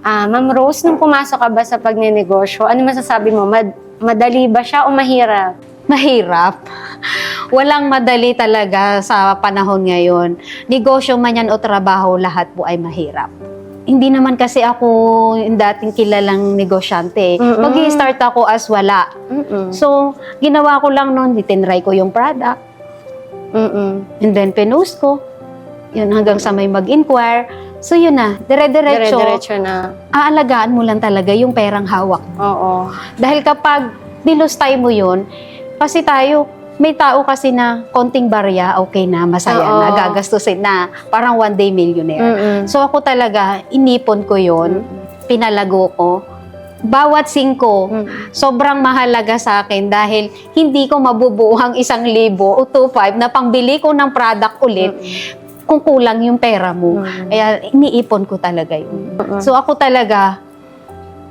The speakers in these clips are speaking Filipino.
Ma'am Rose, nung pumasok ka ba sa pagnenegosyo, ano masasabi mo? Madali ba siya o mahirap? Mahirap. Walang madali talaga sa panahon ngayon. Negosyo man yan o trabaho, lahat po ay mahirap. Hindi naman kasi ako yung dating kilalang negosyante. Mag-i-start ako as wala. So, ginawa ko lang noon, tinry ko yung product. And then, pinost ko. Yun, hanggang sa may mag-inquire. So, yun na. Dire-diretso. Dire-diretso na. Aalagaan mo lang talaga yung perang hawak. Oo. Dahil kapag nilustay mo yun, kasi tayo, may tao kasi na konting barya, okay na, masaya na, gagastusin na. Parang one day millionaire. So ako talaga, inipon ko yun, pinalago ko. Bawat 5, sobrang mahalaga sa akin dahil hindi ko mabubuo ang 1,000 o 2,500 na pangbili ko ng product ulit kung kulang yung pera mo. Kaya iniipon ko talaga yun. So ako talaga,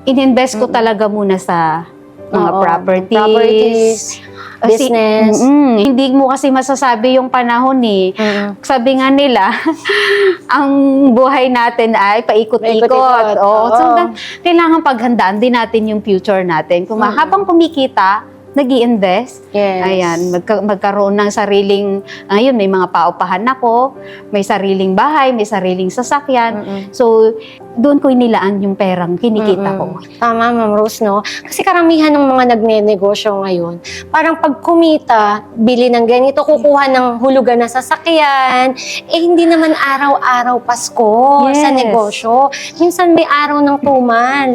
ininvest ko talaga muna sa mga properties, business. Hindi mo kasi masasabi yung panahon eh. Sabi nga nila, ang buhay natin ay paikot-ikot. So, kailangan paghandaan din natin yung future natin. Kung habang kumikita, nag-i-invest. Yes. Ayan, magkaroon ng sariling, ngayon may mga paupahan ako, may sariling bahay, may sariling sasakyan. So, doon ko inilaan yung perang kinikita ko. Tama, Ma'am Rose, no? Kasi karamihan ng mga nagne-negosyo ngayon, parang pag kumita, bili ng ganito, kukuha ng hulugan na sasakyan, hindi naman araw-araw Pasko sa negosyo. Minsan may araw ng tumal.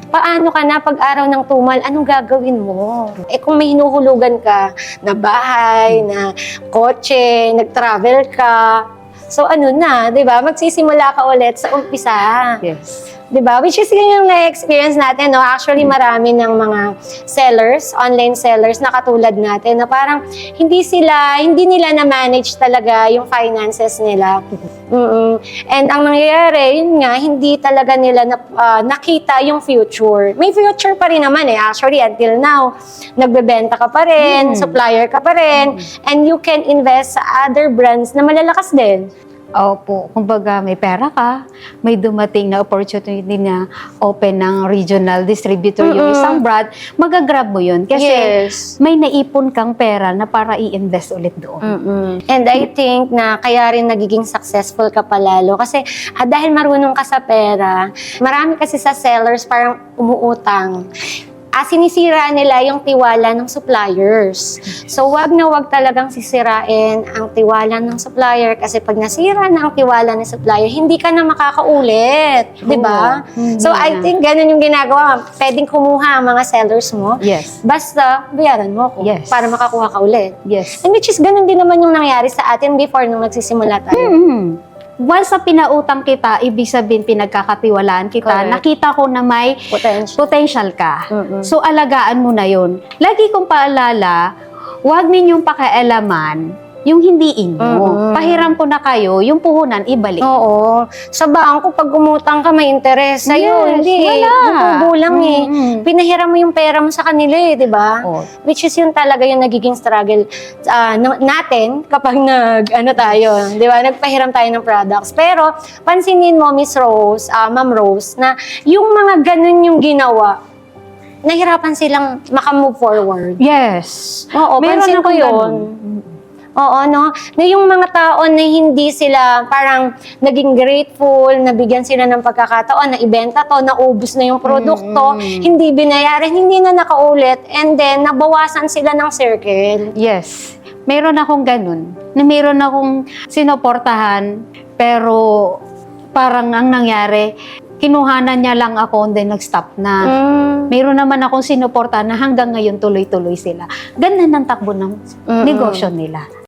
Paano ka na pag araw ng tumal, anong gagawin mo? Kung may hinuhulugan ka na bahay, na kotse, nag-travel ka, so ano na, di ba? Magsisimula ka ulit sa umpisa. Yes. Di ba? Which is yun yung na-experience natin, no? Actually, marami ng mga sellers, online sellers na katulad natin, na parang hindi nila na-manage talaga yung finances nila. And ang nangyayari, yun nga, hindi talaga nila nakita yung future. May future pa rin naman eh. Actually, until now, nagbebenta ka pa rin, supplier ka pa rin, and you can invest sa other brands na malalakas din. Opo, kumbaga may pera ka, may dumating na opportunity na open ng regional distributor yung isang brand, magagrab mo yun. Kasi may naipon kang pera na para i-invest ulit doon. And I think na kaya rin nagiging successful ka palalo. Kasi dahil marunong ka sa pera, marami kasi sa sellers parang umuutang. Sinisira nila yung tiwala ng suppliers. So, wag na wag talagang sisirain ang tiwala ng supplier kasi pag nasira na ang tiwala ng supplier, hindi ka na makakaulit. Di ba? So, I think ganun yung ginagawa. Pwedeng kumuha ang mga sellers mo. Yes. Basta, bayaran mo ako para makakuha ka ulit. Yes. And which is ganun din naman yung nangyari sa atin before nung nagsisimula tayo. Once na pinautang kita, ibig sabihin pinagkakatiwalaan kita, nakita ko na may potential ka. So, alagaan mo na yun. Lagi kong paalala, huwag ninyong pakialaman yung hindi inyo. Pahiram ko na kayo, yung puhunan, ibalik. Oo. Sa bangko, pag umutang ka, may interest sa'yo. Hindi. Wala. Lang Pinahiram mo yung pera mo sa kanila di ba? Which is yun talaga yung nagiging struggle natin kapag di ba? Nagpahiram tayo ng products. Pero, pansinin mo, Miss Rose, Ma'am Rose, na yung mga ganun yung ginawa, nahirapan silang makamove forward. Yes. Oo, pansin ko yun. Oo, no? Na yung mga tao na hindi sila parang naging grateful, nabigyan sila ng pagkakataon na ibenta to, naubos na yung produkto, hindi binayaran, hindi na nakaulit, and then nabawasan sila ng circle. Yes. Meron akong ganun. Na meron akong sinuportahan, pero parang ang nangyari, kinuhanan niya lang ako and then nag-stop na. Meron naman akong sinuportahan na hanggang ngayon tuloy-tuloy sila. Ganda ng takbo ng negosyo nila.